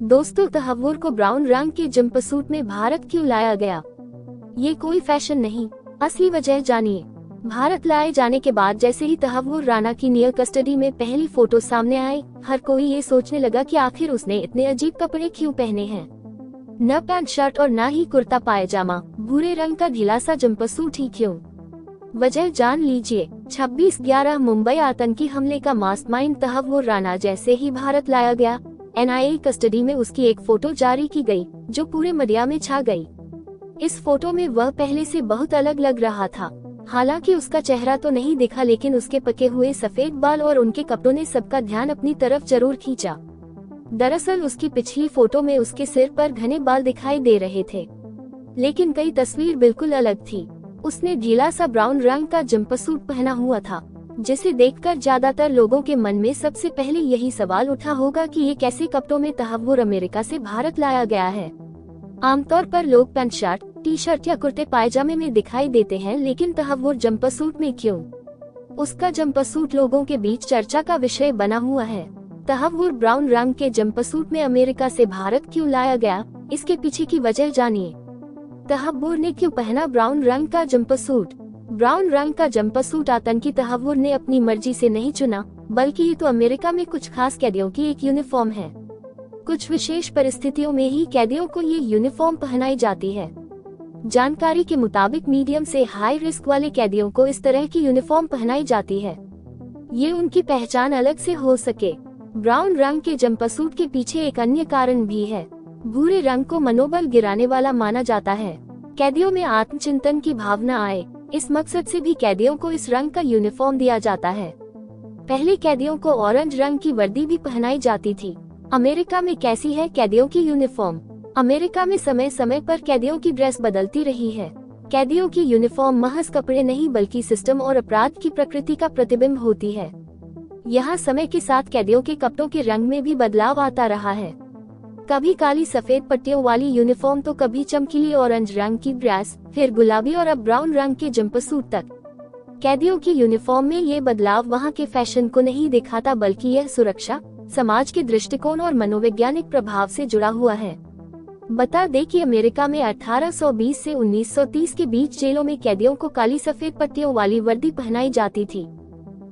दोस्तों, तहव्वुर को ब्राउन रंग के जंपसूट में भारत क्यों लाया गया? ये कोई फैशन नहीं, असली वजह जानिए। भारत लाए जाने के बाद जैसे ही तहव्वुर राणा की नियर कस्टडी में पहली फोटो सामने आई, हर कोई ये सोचने लगा कि आखिर उसने इतने अजीब कपड़े क्यों पहने हैं। न पैंट शर्ट और न ही कुर्ता पायजामा, भूरे रंग का ढीला सा जंपसूट ही क्यों? वजह जान लीजिए। 26/11 मुंबई आतंकी हमले का मास्टमाइंड तहव्वुर राणा जैसे ही भारत लाया गया, NIA कस्टडी में उसकी एक फोटो जारी की गई, जो पूरे मीडिया में छा गई। इस फोटो में वह पहले से बहुत अलग लग रहा था। हालांकि उसका चेहरा तो नहीं दिखा, लेकिन उसके पके हुए सफेद बाल और उनके कपड़ों ने सबका ध्यान अपनी तरफ जरूर खींचा। दरअसल उसकी पिछली फोटो में उसके सिर पर घने बाल दिखाई दे रहे थे, लेकिन कई तस्वीर बिल्कुल अलग थी। उसने ढीला सा ब्राउन रंग का जंपसूट पहना हुआ था, जिसे देखकर ज्यादातर लोगों के मन में सबसे पहले यही सवाल उठा होगा कि ये कैसे कपड़ों में तहव्वुर अमेरिका से भारत लाया गया है। आमतौर पर लोग पैंट शर्ट, टी-शर्ट या कुर्ते पायजामे में दिखाई देते हैं, लेकिन तहव्वुर जंपसूट में क्यों? उसका जंपसूट लोगों के बीच चर्चा का विषय बना हुआ है। तहव्वुर ब्राउन रंग के जंपसूट में अमेरिका से भारत क्यों लाया गया, इसके पीछे की वजह जानिए। तहव्वुर ने क्यों पहना ब्राउन रंग का जंपसूट? ब्राउन रंग का जंपसूट आतंकी तहव्वुर ने अपनी मर्जी से नहीं चुना, बल्कि ये तो अमेरिका में कुछ खास कैदियों की एक यूनिफॉर्म है। कुछ विशेष परिस्थितियों में ही कैदियों को ये यूनिफॉर्म पहनाई जाती है। जानकारी के मुताबिक मीडियम से हाई रिस्क वाले कैदियों को इस तरह की यूनिफॉर्म पहनाई जाती है, ये उनकी पहचान अलग से हो सके। ब्राउन रंग के जंपसूट के पीछे एक अन्य कारण भी है। भूरे रंग को मनोबल गिराने वाला माना जाता है। कैदियों में आत्मचिंतन की भावना आए, इस मकसद से भी कैदियों को इस रंग का यूनिफॉर्म दिया जाता है। पहले कैदियों को ऑरेंज रंग की वर्दी भी पहनाई जाती थी। अमेरिका में कैसी है कैदियों की यूनिफॉर्म? अमेरिका में समय समय पर कैदियों की ड्रेस बदलती रही है। कैदियों की यूनिफॉर्म महज कपड़े नहीं, बल्कि सिस्टम और अपराध की प्रकृति का प्रतिबिंब होती है। यहाँ समय के साथ कैदियों के कपड़ों के रंग में भी बदलाव आता रहा है। कभी काली सफेद पट्टियों वाली यूनिफॉर्म तो कभी चमकीली ऑरेंज रंग की ड्रेस, फिर गुलाबी और अब ब्राउन रंग के जंपसूट तक। कैदियों की यूनिफॉर्म में ये बदलाव वहाँ के फैशन को नहीं दिखाता, बल्कि यह सुरक्षा, समाज के दृष्टिकोण और मनोवैज्ञानिक प्रभाव से जुड़ा हुआ है। बता दें कि अमेरिका में 1820 से 1930 के बीच जेलों में कैदियों को काली सफेद पट्टियों वाली वर्दी पहनाई जाती थी।